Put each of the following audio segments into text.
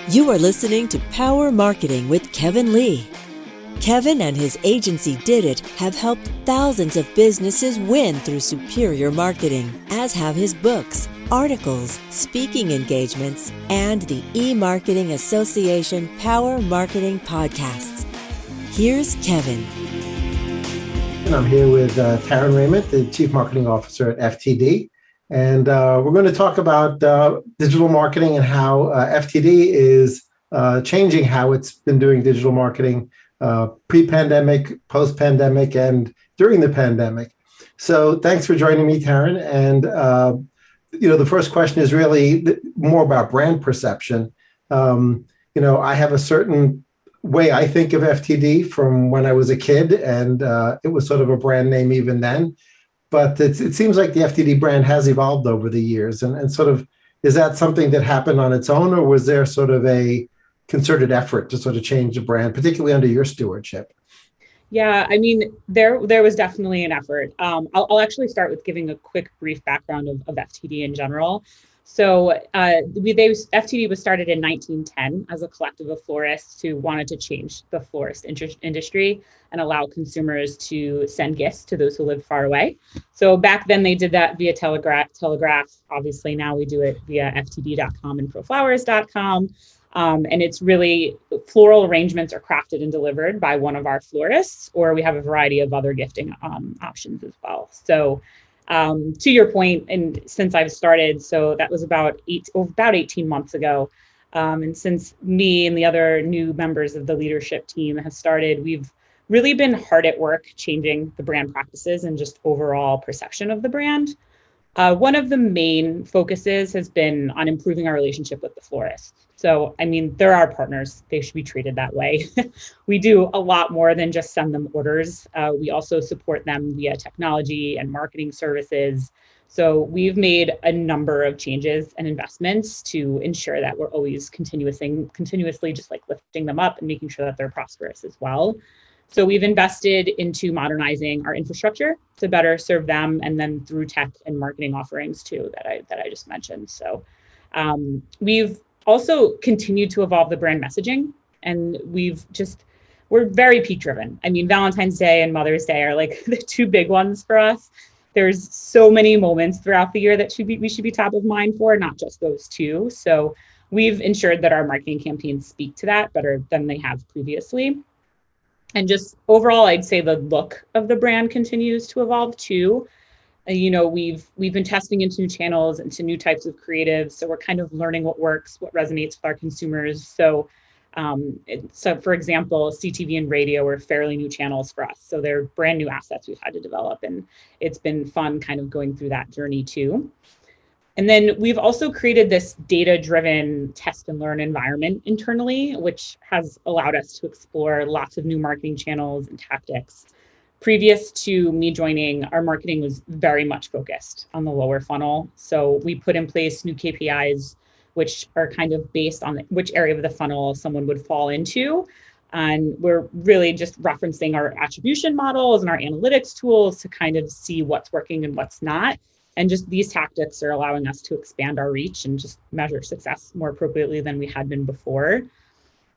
You are listening to Power Marketing with Kevin Lee. Kevin and his agency Did It have helped thousands of businesses win through superior marketing, as have his books, articles, speaking engagements, and the E-Marketing Association Power Marketing podcasts. Here's Kevin. And I'm here with Taryn Rayment, the Chief Marketing Officer at FTD. And we're going to talk about digital marketing and how FTD is changing how it's been doing digital marketing pre-pandemic, post-pandemic, and during the pandemic. So thanks for joining me, Taryn. And, the first question is really more about brand perception. I have a certain way I think of FTD from when I was a kid, and it was sort of a brand name even then. But it seems like the FTD brand has evolved over the years. And sort of, is that something that happened on its own, or was there sort of a concerted effort to sort of change the brand, particularly under your stewardship? Yeah, I mean, there was definitely an effort. I'll actually start with giving a quick brief background of FTD in general. So FTD was started in 1910 as a collective of florists who wanted to change the florist industry and allow consumers to send gifts to those who lived far away. So back then they did that via telegraph. Obviously now we do it via ftd.com and proflowers.com. And it's really floral arrangements are crafted and delivered by one of our florists, or we have a variety of other gifting options as well. So to your point, and since I've started, so that was about 18 months ago. And since me and the other new members of the leadership team have started, we've really been hard at work changing the brand practices and just overall perception of the brand. One of the main focuses has been on improving our relationship with the florists. So, I mean, they're our partners. They should be treated that way. We do a lot more than just send them orders. We also support them via technology and marketing services. So we've made a number of changes and investments to ensure that we're always continuously just like lifting them up and making sure that they're prosperous as well. So we've invested into modernizing our infrastructure to better serve them, and then through tech and marketing offerings too that I just mentioned. So we've also continued to evolve the brand messaging, and we're very peak driven. I mean, Valentine's Day and Mother's Day are like the two big ones for us. There's so many moments throughout the year that we should be top of mind for, not just those two. So we've ensured that our marketing campaigns speak to that better than they have previously. And just overall, I'd say the look of the brand continues to evolve too. We've been testing into new channels, into new types of creatives. So we're kind of learning what works, what resonates with our consumers. So for example, CTV and radio are fairly new channels for us. So they're brand new assets we've had to develop. And it's been fun kind of going through that journey too. And then we've also created this data-driven test and learn environment internally, which has allowed us to explore lots of new marketing channels and tactics. Previous to me joining, our marketing was very much focused on the lower funnel. So we put in place new KPIs, which are kind of based on which area of the funnel someone would fall into. And we're really just referencing our attribution models and our analytics tools to kind of see what's working and what's not. And just these tactics are allowing us to expand our reach and just measure success more appropriately than we had been before.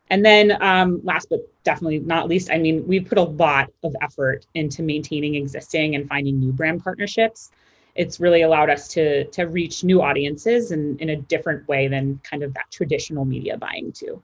And then last but definitely not least, I mean, we've put a lot of effort into maintaining existing and finding new brand partnerships. It's really allowed us to reach new audiences in a different way than kind of that traditional media buying too.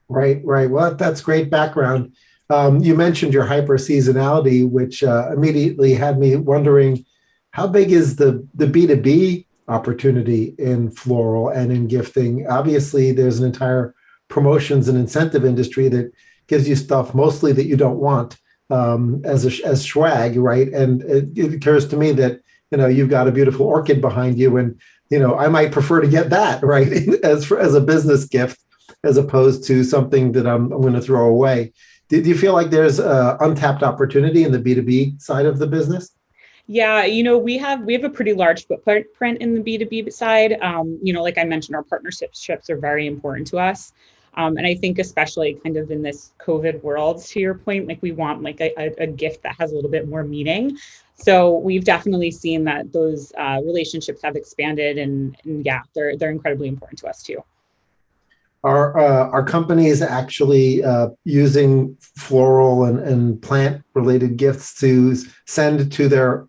Right. Well, that's great background. You mentioned your hyper seasonality, which immediately had me wondering, how big is the B2B opportunity in floral and in gifting? Obviously, there's an entire promotions and incentive industry that gives you stuff mostly that you don't want as swag, right? And it occurs to me that, you've got a beautiful orchid behind you, and, I might prefer to get that, right, as a business gift, as opposed to something that I'm going to throw away. Do you feel like there's untapped opportunity in the B2B side of the business? Yeah, we have a pretty large footprint in the B2B side. Like I mentioned, our partnerships are very important to us. And I think especially kind of in this COVID world, to your point, like we want like a gift that has a little bit more meaning. So we've definitely seen that those relationships have expanded, and yeah, they're incredibly important to us too. Are companies actually using floral and plant related gifts to send to their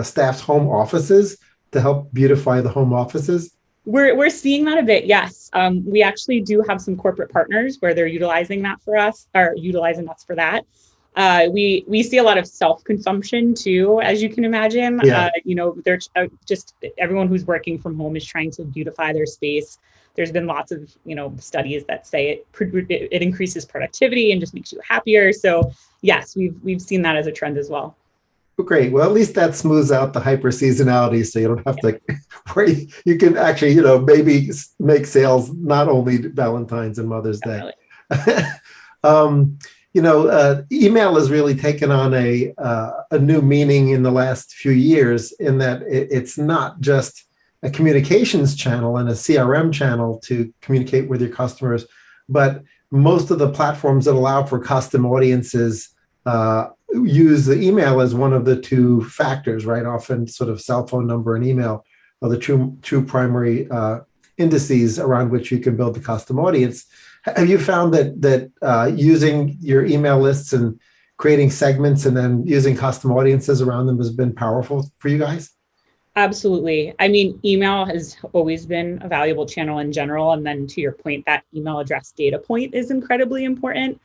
staff's home offices to help beautify the home offices? We're seeing that a bit, yes. We actually do have some corporate partners where they're utilizing that for us, or utilizing us for that. We see a lot of self-consumption too, as you can imagine. Yeah. They're just everyone who's working from home is trying to beautify their space. There's been lots of studies that say it increases productivity and just makes you happier. So yes, we've seen that as a trend as well. Great. Well, at least that smooths out the hyper seasonality, so you don't have to where you can actually, maybe make sales not only Valentine's and Mother's Day. um, email has really taken on a new meaning in the last few years, in that it's not just a communications channel and a CRM channel to communicate with your customers, but most of the platforms that allow for custom audiences use the email as one of the two factors, right? Often sort of cell phone number and email are the two primary indices around which you can build the custom audience. Have you found that using your email lists and creating segments and then using custom audiences around them has been powerful for you guys? Absolutely. I mean, email has always been a valuable channel in general. And then to your point, that email address data point is incredibly important.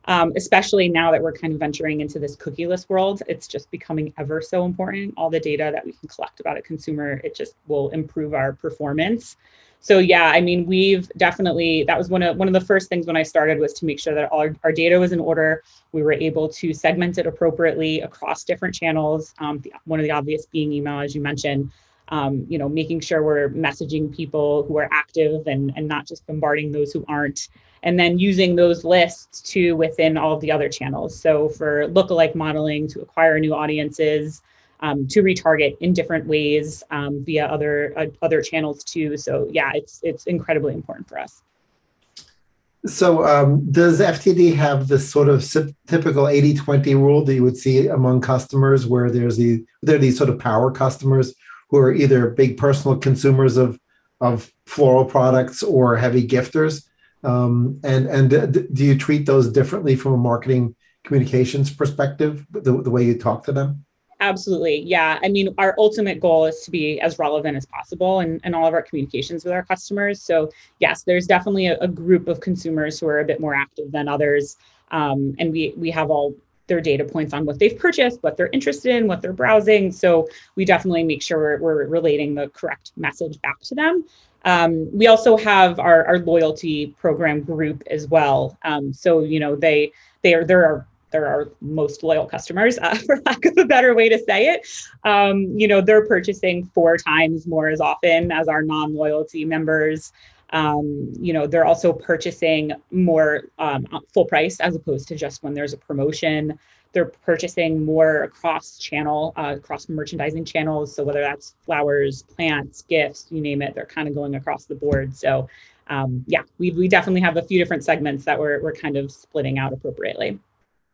Especially now that we're kind of venturing into this cookieless world. It's just becoming ever so important. All the data that we can collect about a consumer, it just will improve our performance. So yeah, I mean, we've definitely, that was one of the first things when I started, was to make sure that all our data was in order. We were able to segment it appropriately across different channels. One of the obvious being email, as you mentioned. Making sure we're messaging people who are active and not just bombarding those who aren't. And then using those lists to within all of the other channels. So for lookalike modeling, to acquire new audiences, to retarget in different ways via other channels too. So yeah, it's incredibly important for us. So does FTD have this sort of typical 80-20 rule that you would see among customers, where there are these sort of power customers who are either big personal consumers of floral products or heavy gifters? And do you treat those differently from a marketing communications perspective, the way you talk to them? Absolutely. Yeah. I mean, our ultimate goal is to be as relevant as possible in all of our communications with our customers. So yes, there's definitely a group of consumers who are a bit more active than others. And we have all their data points on what they've purchased, what they're interested in, what they're browsing. So we definitely make sure we're relating the correct message back to them. We also have our loyalty program group as well. So, they're our most loyal customers, for lack of a better way to say it. They're purchasing 4 times more as often as our non-loyalty members. They're also purchasing more full price, as opposed to just when there's a promotion. They're purchasing more across merchandising channels. So whether that's flowers, plants, gifts, you name it, they're kind of going across the board. So we definitely have a few different segments that we're kind of splitting out appropriately.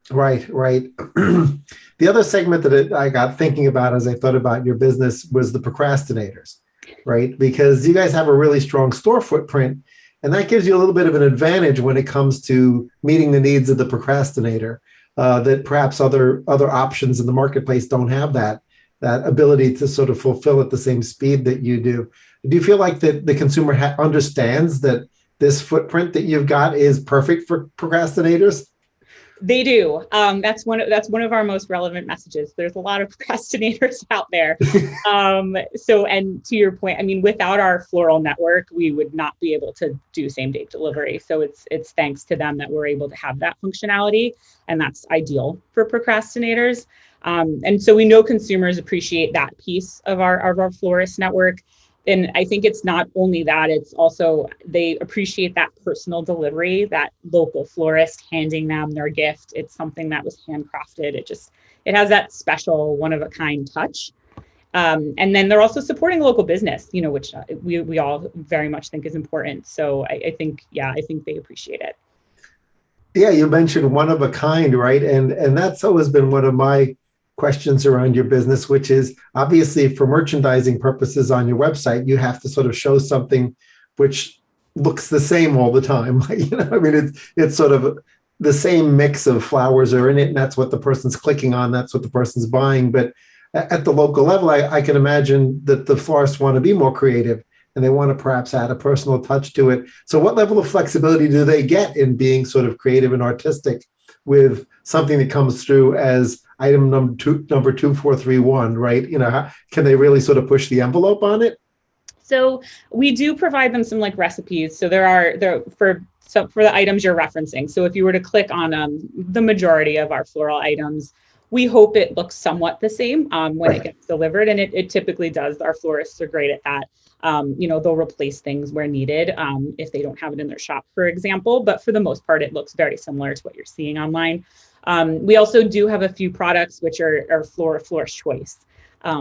Right. The other segment that I got thinking about as I thought about your business was the procrastinators, right? Because you guys have a really strong store footprint, and that gives you a little bit of an advantage when it comes to meeting the needs of the procrastinator, that perhaps other options in the marketplace don't have that ability to sort of fulfill at the same speed that you do. Do you feel like that the consumer understands that this footprint that you've got is perfect for procrastinators? They do. That's one of our most relevant messages. There's a lot of procrastinators out there. And to your point, I mean, without our floral network, we would not be able to do same day delivery. So it's thanks to them that we're able to have that functionality, and that's ideal for procrastinators. And so we know consumers appreciate that piece of our florist network. And I think it's not only that, it's also they appreciate that personal delivery, that local florist handing them their gift. It's something that was handcrafted. It has that special one of a kind touch. And then they're also supporting local business, which we all very much think is important. So I think they appreciate it. Yeah, you mentioned one of a kind, right? And that's always been one of my questions around your business, which is obviously for merchandising purposes on your website, you have to sort of show something which looks the same all the time. I mean, it's sort of the same mix of flowers are in it, and that's what the person's clicking on. That's what the person's buying. But at the local level, I can imagine that the florists want to be more creative and they want to perhaps add a personal touch to it. So, what level of flexibility do they get in being sort of creative and artistic with something that comes through as item number 2431, right? Can they really sort of push the envelope on it? So we do provide them some like recipes. So for the items you're referencing. So if you were to click on the majority of our floral items, we hope it looks somewhat the same when it gets delivered, and it typically does. Our florists are great at that. They'll replace things where needed if they don't have it in their shop, for example. But for the most part, it looks very similar to what you're seeing online. We also do have a few products which are florist choice.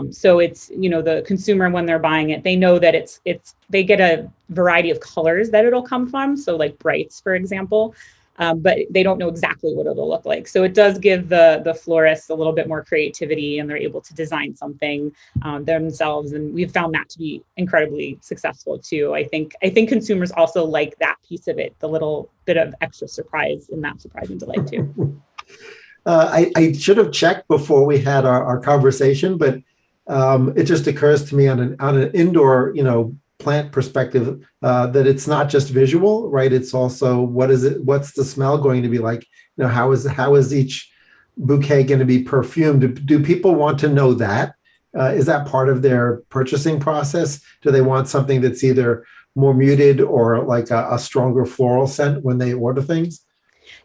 So it's, the consumer, when they're buying it, they know that they get a variety of colors that it'll come from. So like brights, for example, but they don't know exactly what it'll look like. So it does give the florists a little bit more creativity, and they're able to design something themselves. And we've found that to be incredibly successful too. I think consumers also like that piece of it, the little bit of extra surprise in that surprise and delight too. I should have checked before we had our conversation, but it just occurs to me on an indoor, plant perspective, that it's not just visual, right? It's also what's the smell going to be like? How is each bouquet going to be perfumed? Do people want to know that? Is that part of their purchasing process? Do they want something that's either more muted or like a stronger floral scent when they order things?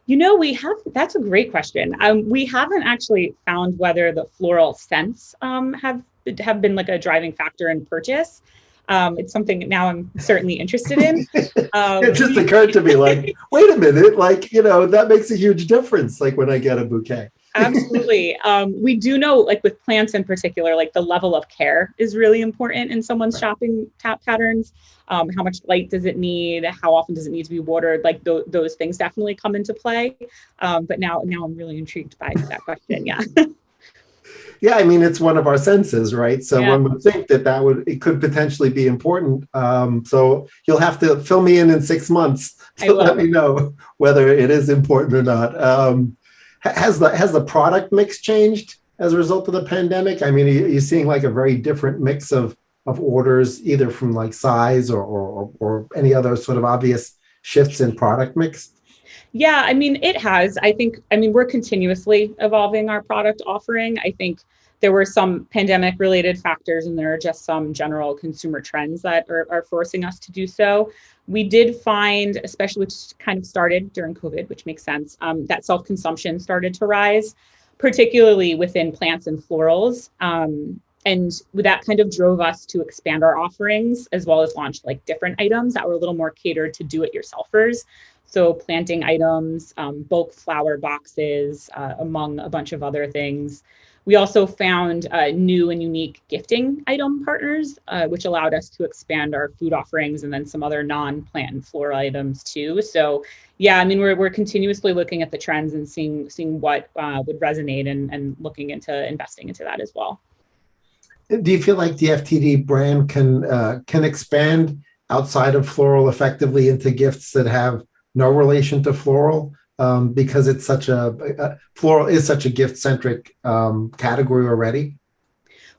That's a great question. We haven't actually found whether the floral scents have been like a driving factor in purchase. It's something now I'm certainly interested in. It just occurred to me like, wait a minute, like, that makes a huge difference. Like when I get a bouquet. Absolutely. We do know, like with plants in particular, like the level of care is really important in someone's shopping patterns. How much light does it need? How often does it need to be watered? Like those things definitely come into play. But now I'm really intrigued by that question. Yeah. Yeah, I mean, it's one of our senses, right? So Yeah. one would think it could potentially be important. So you'll have to fill me in 6 months to let me know whether it is important or not. Has the product mix changed as a result of the pandemic? I mean, are you seeing like a very different mix of orders, either from like size or any other sort of obvious shifts in product mix? Yeah, I mean, it has. We're continuously evolving our product offering. I think there were some pandemic related factors, and there are just some general consumer trends that are forcing us to do so. We did find, especially which kind of started during COVID, which makes sense, that self-consumption started to rise, particularly within plants and florals. And that kind of drove us to expand our offerings, as well as launch like different items that were a little more catered to do-it-yourselfers. So planting items, bulk flower boxes, among a bunch of other things. We also found new and unique gifting item partners, which allowed us to expand our food offerings and then some other non-plant and floral items too. So yeah, I mean, we're continuously looking at the trends and seeing what would resonate and looking into investing into that as well. Do you feel like the FTD brand can expand outside of floral effectively into gifts that have no relation to floral, because it's floral is such a gift-centric category already?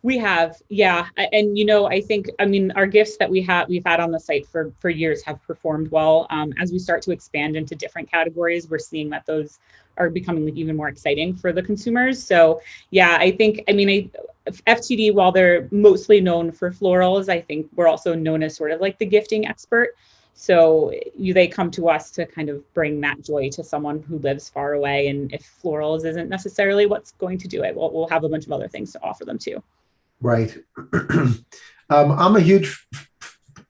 We have, yeah. And, our gifts that we've had on the site for years have performed well. As we start to expand into different categories, we're seeing that those are becoming even more exciting for the consumers. So yeah, FTD, while they're mostly known for florals, I think we're also known as sort of like the gifting expert. So they come to us to kind of bring that joy to someone who lives far away. And if florals isn't necessarily what's going to do it, we'll have a bunch of other things to offer them too. Right. I'm a huge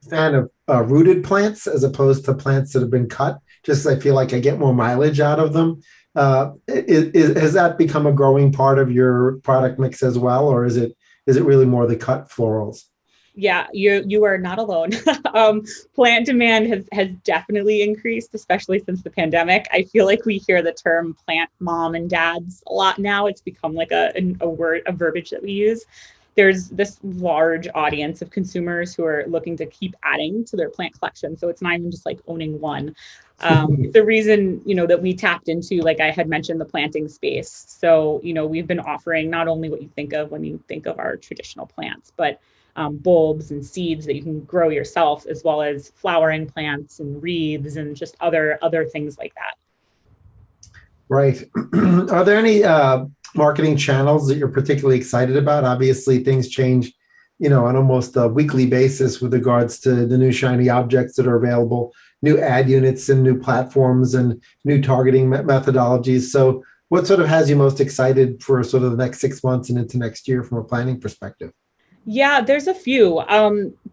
fan of rooted plants as opposed to plants that have been cut. Just I feel like I get more mileage out of them. Has that become a growing part of your product mix as well, or is it really more the cut florals? Yeah, you are not alone. Plant demand has definitely increased, especially since the pandemic. I feel like we hear the term plant mom and dads a lot now. It's become like a word, a verbiage that we use. there's this large audience of consumers who are looking to keep adding to their plant collection. So it's not even just like owning one. The reason, that we tapped into, like I had mentioned, the planting space. So, we've been offering not only what you think of when you think of our traditional plants, but bulbs and seeds that you can grow yourself, as well as flowering plants and wreaths and just other things like that. Right. Are there any marketing channels that you're particularly excited about? Obviously, things change, on almost a weekly basis with regards to the new shiny objects that are available, new ad units and new platforms and new targeting methodologies. So what sort of has you most excited for sort of the next 6 months and into next year from a planning perspective? Yeah, there's a few.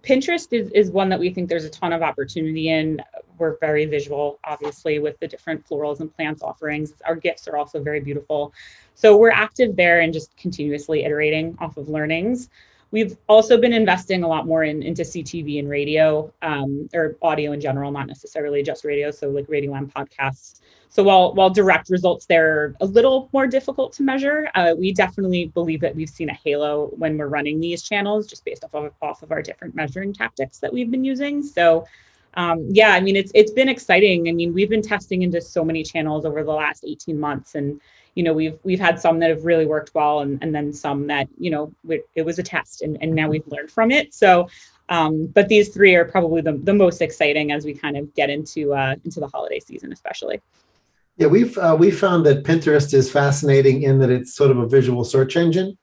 Pinterest is one that we think there's a ton of opportunity in. We're very visual, obviously, with the different florals and plants offerings. Our gifts are also very beautiful. So we're active there and just continuously iterating off of learnings. We've also been investing a lot more into CTV and radio, or audio in general, not necessarily just radio. So like radio and podcasts. So while direct results there are a little more difficult to measure, we definitely believe that we've seen a halo when we're running these channels, just based off of our different measuring tactics that we've been using. So yeah, I mean, it's been exciting. I mean, we've been testing into so many channels over the last 18 months, and we've had some that have really worked well, and then some that it was a test, and now we've learned from it. So but these three are probably the most exciting as we kind of get into the holiday season, especially. Yeah, we've found that Pinterest is fascinating in that it's sort of a visual search engine,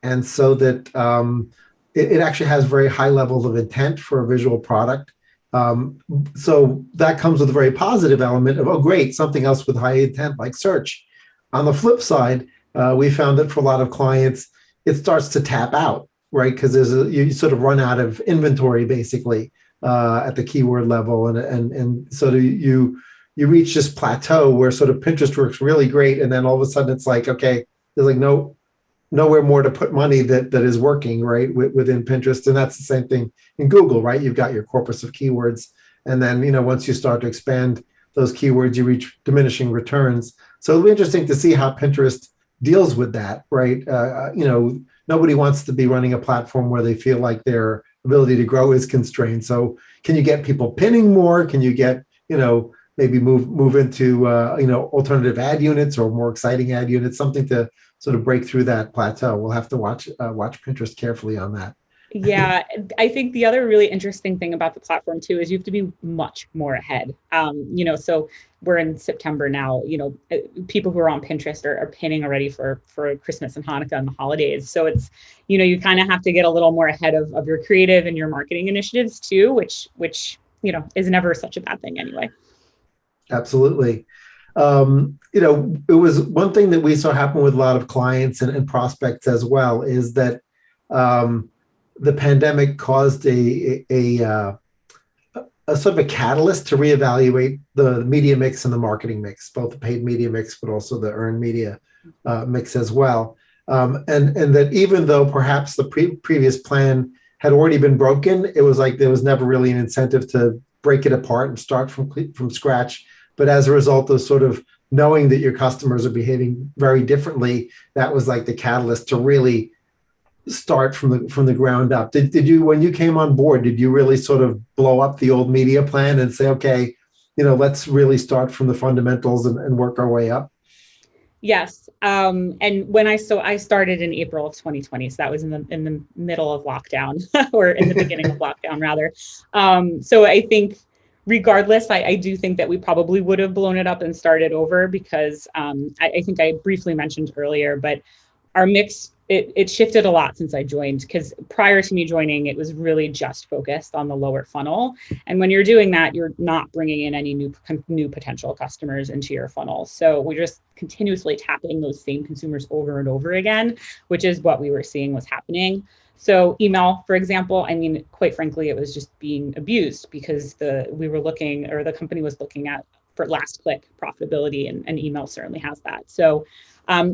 and so that it actually has very high levels of intent for a visual product. So that comes with a very positive element of, oh, great, something else with high intent like search. On the flip side, we found that for a lot of clients, it starts to tap out, right? Because you sort of run out of inventory basically at the keyword level, and so you reach this plateau where sort of Pinterest works really great, and then all of a sudden it's like, okay, there's like nowhere more to put money that is working, right, within Pinterest. And that's the same thing in Google, right? You've got your corpus of keywords, and then once you start to expand those keywords, you reach diminishing returns. So it'll be interesting to see how Pinterest deals with that, right? Nobody wants to be running a platform where they feel like their ability to grow is constrained. So can you get people pinning more? Can you get maybe move into alternative ad units or more exciting ad units, something to sort of break through that plateau? We'll have to watch Pinterest carefully on that. Yeah, I think the other really interesting thing about the platform too is you have to be much more ahead. So we're in September now. People who are on Pinterest are pinning already for Christmas and Hanukkah and the holidays. So it's you kind of have to get a little more ahead of your creative and your marketing initiatives too, which is never such a bad thing anyway. Absolutely. It was one thing that we saw happen with a lot of clients and prospects as well, is that the pandemic caused a sort of a catalyst to reevaluate the media mix and the marketing mix, both the paid media mix, but also the earned media mix as well. And that even though perhaps the previous plan had already been broken, it was like there was never really an incentive to break it apart and start from scratch. But as a result of sort of knowing that your customers are behaving very differently, that was like the catalyst to really start from the ground up. Did you, when you came on board, did you really sort of blow up the old media plan and say, okay, let's really start from the fundamentals and work our way up? Yes. And when I started in April of 2020, so that was in the middle of lockdown or in the beginning of lockdown rather. So I think regardless, I do think that we probably would have blown it up and started over because I think I briefly mentioned earlier, but our mix, it shifted a lot since I joined, because prior to me joining, it was really just focused on the lower funnel. And when you're doing that, you're not bringing in any new potential customers into your funnel. So we're just continuously tapping those same consumers over and over again, which is what we were seeing was happening. So email, for example, I mean, quite frankly, it was just being abused because the company was looking at for last click profitability, and email certainly has that. So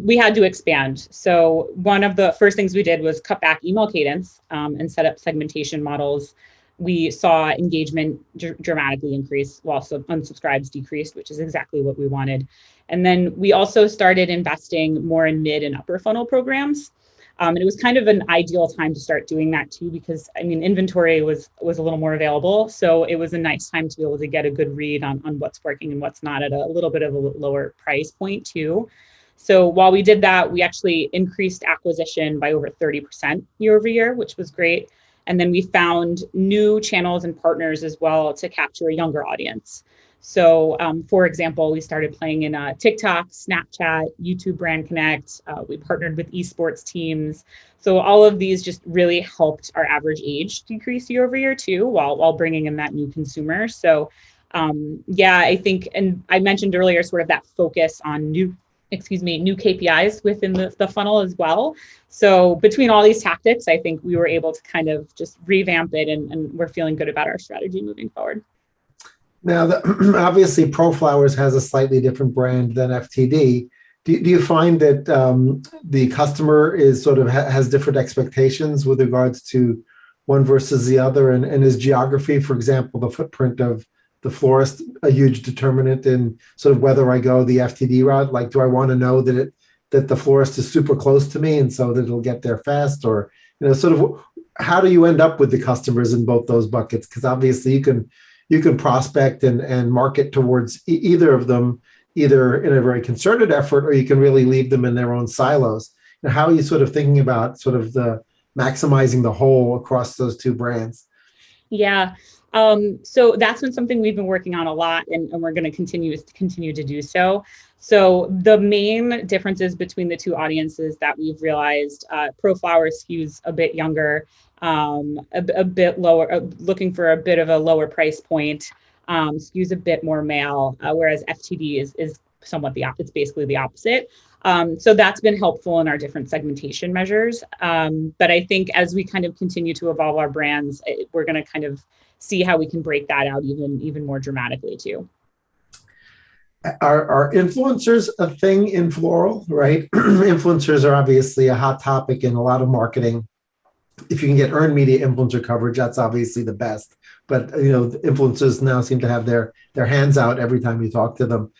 we had to expand. So one of the first things we did was cut back email cadence and set up segmentation models. We saw engagement dramatically increase while unsubscribes decreased, which is exactly what we wanted. And then we also started investing more in mid and upper funnel programs. And it was kind of an ideal time to start doing that too, because I mean, inventory was a little more available. So it was a nice time to be able to get a good read on what's working and what's not at a little bit of a lower price point too. So while we did that, we actually increased acquisition by over 30% year over year, which was great. And then we found new channels and partners as well to capture a younger audience. So, for example, we started playing in TikTok, Snapchat, YouTube Brand Connect. We partnered with esports teams. So all of these just really helped our average age decrease year over year too, while bringing in that new consumer. So, yeah, I think, and I mentioned earlier, sort of that focus on new KPIs within the funnel as well. So between all these tactics, I think we were able to kind of just revamp it, and we're feeling good about our strategy moving forward. Now, obviously, ProFlowers has a slightly different brand than FTD. Do you find that the customer is sort of has different expectations with regards to one versus the other? And is geography, for example, the footprint of the florist, a huge determinant in sort of whether I go the FTD route? Like, do I want to know that the florist is super close to me and so that it'll get there fast? Or, sort of how do you end up with the customers in both those buckets? Because obviously you can prospect and market towards either of them, either in a very concerted effort, or you can really leave them in their own silos. And how are you sort of thinking about sort of the maximizing the whole across those two brands? Yeah. So that's been something we've been working on a lot, and we're going to continue to do so. So the main differences between the two audiences that we've realized, ProFlower skews a bit younger, a bit lower, looking for a bit of a lower price point, skews a bit more male, whereas FTD is somewhat it's basically the opposite. So that's been helpful in our different segmentation measures. But I think as we kind of continue to evolve our brands, we're going to kind of see how we can break that out even more dramatically too. Are influencers a thing in floral, right? Influencers are obviously a hot topic in a lot of marketing. If you can get earned media influencer coverage, that's obviously the best. But influencers now seem to have their hands out every time you talk to them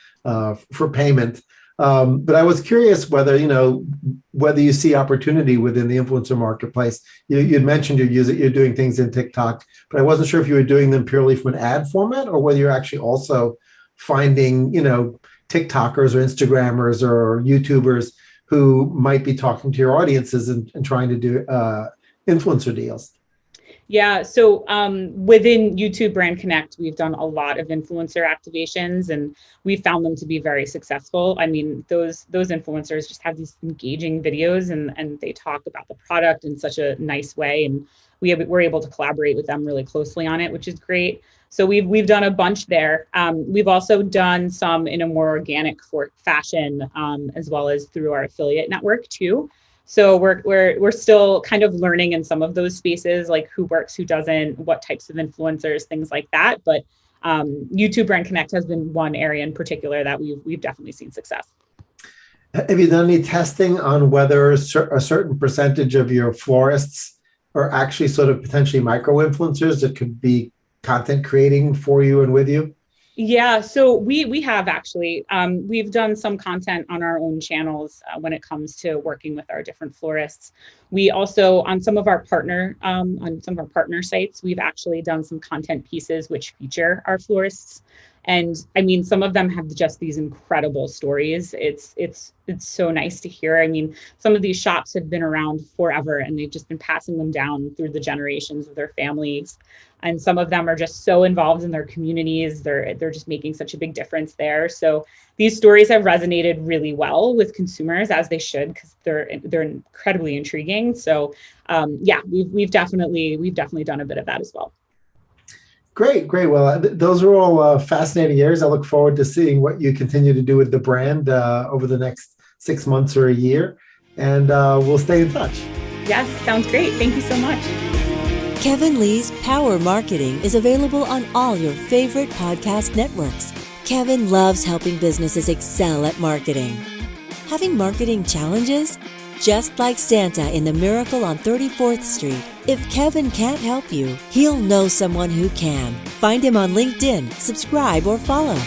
for payment. But I was curious whether you see opportunity within the influencer marketplace. You'd mentioned you're doing things in TikTok, but I wasn't sure if you were doing them purely from an ad format or whether you're actually also finding TikTokers or Instagrammers or YouTubers who might be talking to your audiences and trying to do influencer deals. Yeah, so within YouTube Brand Connect, we've done a lot of influencer activations, and we found them to be very successful. I mean, those influencers just have these engaging videos, and they talk about the product in such a nice way, and we're able to collaborate with them really closely on it, which is great. So we've done a bunch there. We've also done some in a more organic fashion, as well as through our affiliate network too. So we're still kind of learning in some of those spaces, like who works, who doesn't, what types of influencers, things like that. But YouTube Brand Connect has been one area in particular that we've definitely seen success. Have you done any testing on whether a certain percentage of your florists are actually sort of potentially micro influencers that could be content creating for you and with you? Yeah, so we have actually, we've done some content on our own channels when it comes to working with our different florists. We also, on some of our partner sites, we've actually done some content pieces which feature our florists. And I mean, some of them have just these incredible stories. It's so nice to hear. I mean, some of these shops have been around forever, and they've just been passing them down through the generations of their families. And some of them are just so involved in their communities. They're just making such a big difference there. So these stories have resonated really well with consumers, as they should, because they're incredibly intriguing. So yeah, we've definitely done a bit of that as well. Great. Well, those are all fascinating areas. I look forward to seeing what you continue to do with the brand over the next 6 months or a year. And we'll stay in touch. Yes, sounds great. Thank you so much. Kevin Lee's Power Marketing is available on all your favorite podcast networks. Kevin loves helping businesses excel at marketing. Having marketing challenges? Just like Santa in The Miracle on 34th Street, if Kevin can't help you, he'll know someone who can. Find him on LinkedIn, subscribe, or follow.